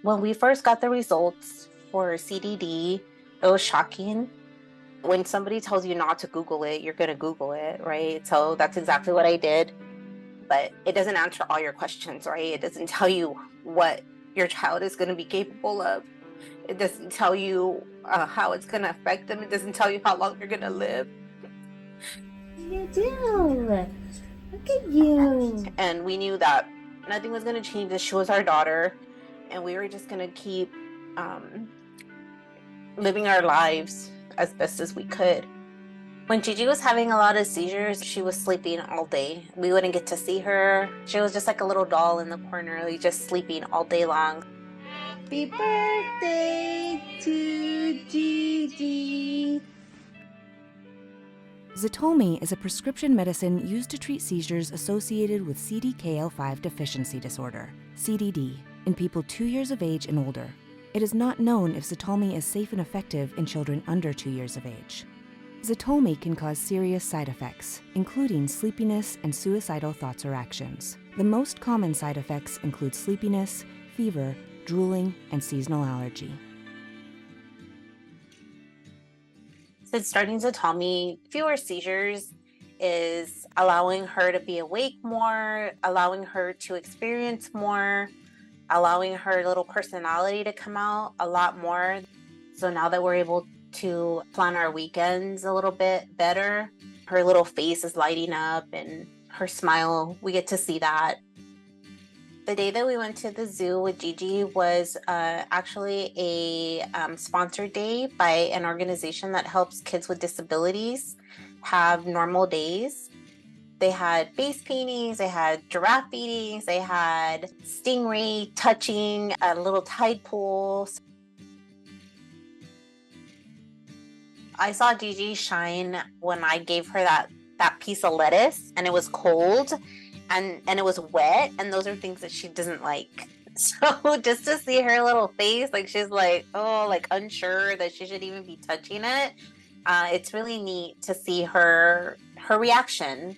When we first got the results for CDD, it was shocking. When somebody tells you not to Google it, you're going to Google it, right? So that's exactly what I did. But it doesn't answer all your questions, right? It doesn't tell you what your child is going to be capable of. It doesn't tell you how it's going to affect them. It doesn't tell you how long you're going to live. You do. Look at you. And we knew that nothing was going to change. That she was our daughter, and we were just going to keep living our lives as best as we could. When Gigi was having a lot of seizures, she was sleeping all day. We wouldn't get to see her. She was just like a little doll in the corner, like just sleeping all day long. Happy birthday to Gigi. ZTALMY is a prescription medicine used to treat seizures associated with CDKL5 deficiency disorder, CDD, in people 2 years of age and older. It is not known if ZTALMY is safe and effective in children under 2 years of age. ZTALMY can cause serious side effects, including sleepiness and suicidal thoughts or actions. The most common side effects include sleepiness, fever, drooling, and seasonal allergy. Since starting ZTALMY, fewer seizures is allowing her to be awake more, allowing her to experience more, allowing her little personality to come out a lot more. So now that we're able to plan our weekends a little bit better, her little face is lighting up and her smile, we get to see that. The day that we went to the zoo with Gigi was actually a sponsored day by an organization that helps kids with disabilities have normal days. They had face paintings, they had giraffe feedings, they had stingray touching a little tide pool. I saw Gigi shine when I gave her that piece of lettuce, and it was cold and it was wet, and those are things that she doesn't like. So just to see her little face, like she's like, oh, like unsure that she should even be touching it. It's really neat to see her reaction.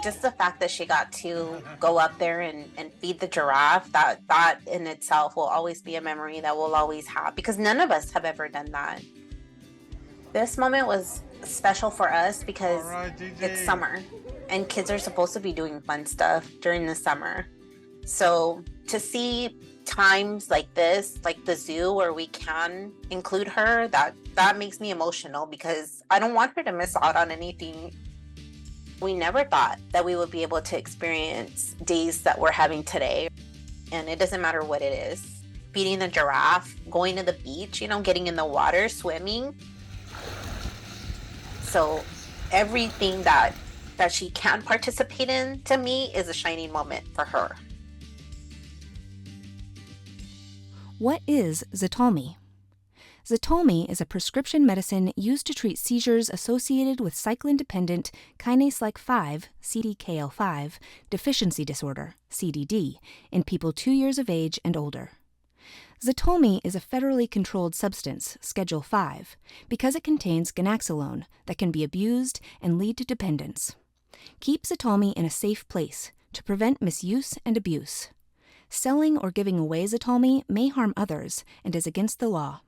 Just the fact that she got to go up there and feed the giraffe, that in itself will always be a memory that we'll always have, because none of us have ever done that. This moment was special for us because it's summer and kids are supposed to be doing fun stuff during the summer. So to see times like this, like the zoo, where we can include her, that makes me emotional, because I don't want her to miss out on anything. We never thought that we would be able to experience days that we're having today. And it doesn't matter what it is. Feeding the giraffe, going to the beach, getting in the water, swimming. So everything that she can participate in, to me, is a shining moment for her. What is ZTALMY? ZTALMY is a prescription medicine used to treat seizures associated with cyclin-dependent kinase-like 5, CDKL5, deficiency disorder, CDD, in people 2 years of age and older. ZTALMY is a federally controlled substance, Schedule 5, because it contains ganaxolone that can be abused and lead to dependence. Keep ZTALMY in a safe place to prevent misuse and abuse. Selling or giving away ZTALMY may harm others and is against the law.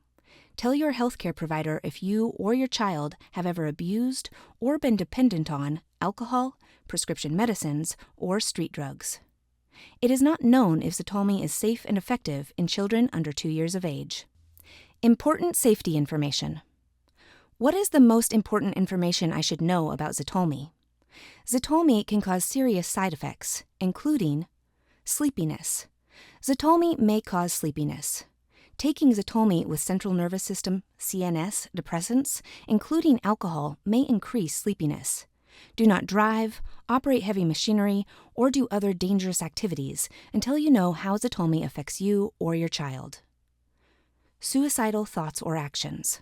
Tell your healthcare provider if you or your child have ever abused or been dependent on alcohol, prescription medicines, or street drugs. It is not known if ZTALMY is safe and effective in children under 2 years of age. Important safety information. What is the most important information I should know about ZTALMY? ZTALMY can cause serious side effects, including sleepiness. ZTALMY may cause sleepiness. Taking ZTALMY with central nervous system, CNS, depressants, including alcohol, may increase sleepiness. Do not drive, operate heavy machinery, or do other dangerous activities until you know how ZTALMY affects you or your child. Suicidal thoughts or actions.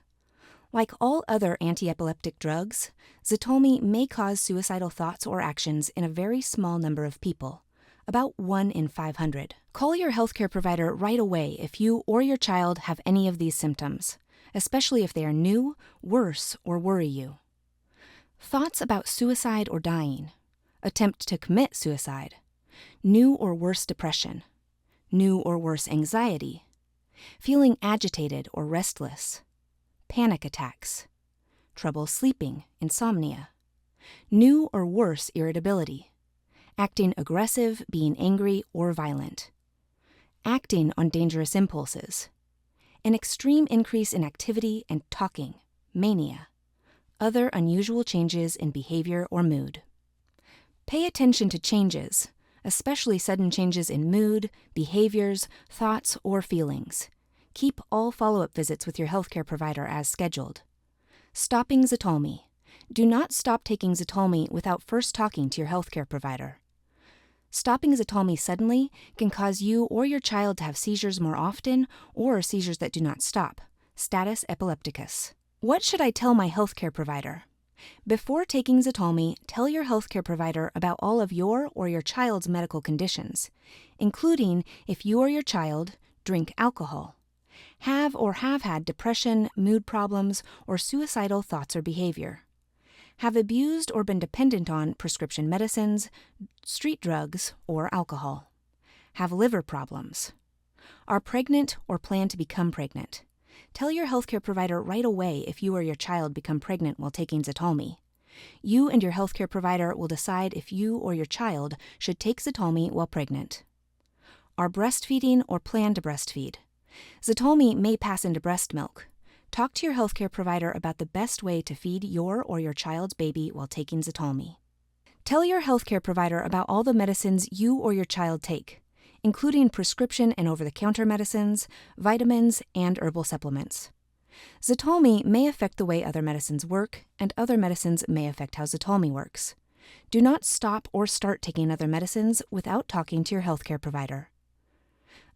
Like all other anti-epileptic drugs, ZTALMY may cause suicidal thoughts or actions in a very small number of people, about 1 in 500. Call your healthcare provider right away if you or your child have any of these symptoms, especially if they are new, worse, or worry you. Thoughts about suicide or dying. attempt to commit suicide, new or worse depression, new or worse anxiety, feeling agitated or restless, panic attacks, trouble sleeping, insomnia, new or worse irritability, acting aggressive, being angry or violent, acting on dangerous impulses, an extreme increase in activity and talking, mania, other unusual changes in behavior or mood. Pay attention to changes, especially sudden changes in mood, behaviors, thoughts, or feelings. Keep all follow-up visits with your healthcare provider as scheduled. Stopping ZTALMY. Do not stop taking ZTALMY without first talking to your healthcare provider. Stopping ZTALMY suddenly can cause you or your child to have seizures more often or seizures that do not stop, status epilepticus. What should I tell my healthcare provider? Before taking ZTALMY, tell your healthcare provider about all of your or your child's medical conditions, including if you or your child drink alcohol, have or have had depression, mood problems, or suicidal thoughts or behavior, have abused or been dependent on prescription medicines, street drugs, or alcohol, have liver problems, are pregnant or plan to become pregnant. Tell your healthcare provider right away if you or your child become pregnant while taking ZTALMY. You and your healthcare provider will decide if you or your child should take ZTALMY while pregnant. Are breastfeeding or plan to breastfeed. ZTALMY may pass into breast milk. Talk to your healthcare provider about the best way to feed your or your child's baby while taking ZTALMY. Tell your healthcare provider about all the medicines you or your child take, including prescription and over-the-counter medicines, vitamins, and herbal supplements. ZTALMY may affect the way other medicines work, and other medicines may affect how ZTALMY works. Do not stop or start taking other medicines without talking to your healthcare provider.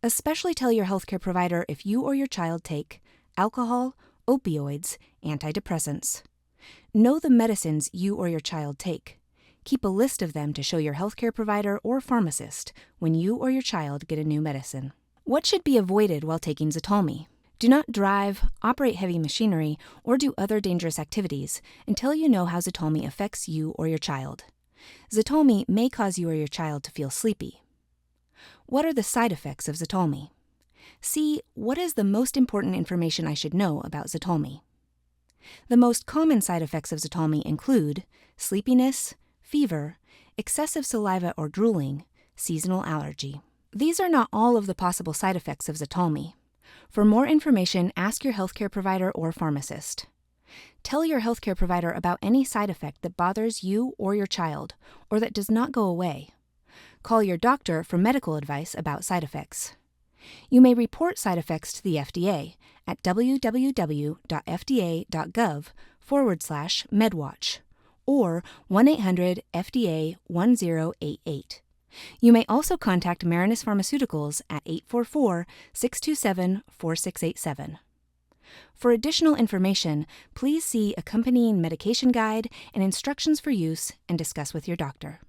Especially tell your healthcare provider if you or your child take alcohol, opioids, antidepressants. Know the medicines you or your child take. Keep a list of them to show your healthcare provider or pharmacist when you or your child get a new medicine. What should be avoided while taking ZTALMY? Do not drive, operate heavy machinery, or do other dangerous activities until you know how ZTALMY affects you or your child. ZTALMY may cause you or your child to feel sleepy. What are the side effects of ZTALMY? See, what is the most important information I should know about ZTALMY? The most common side effects of ZTALMY include sleepiness, fever, excessive saliva or drooling, seasonal allergy. These are not all of the possible side effects of ZTALMY. For more information, ask your healthcare provider or pharmacist. Tell your healthcare provider about any side effect that bothers you or your child, or that does not go away. Call your doctor for medical advice about side effects. You may report side effects to the FDA at www.fda.gov/medwatch or 1-800-FDA-1088. You may also contact Marinus Pharmaceuticals at 844-627-4687. For additional information, please see accompanying medication guide and instructions for use and discuss with your doctor.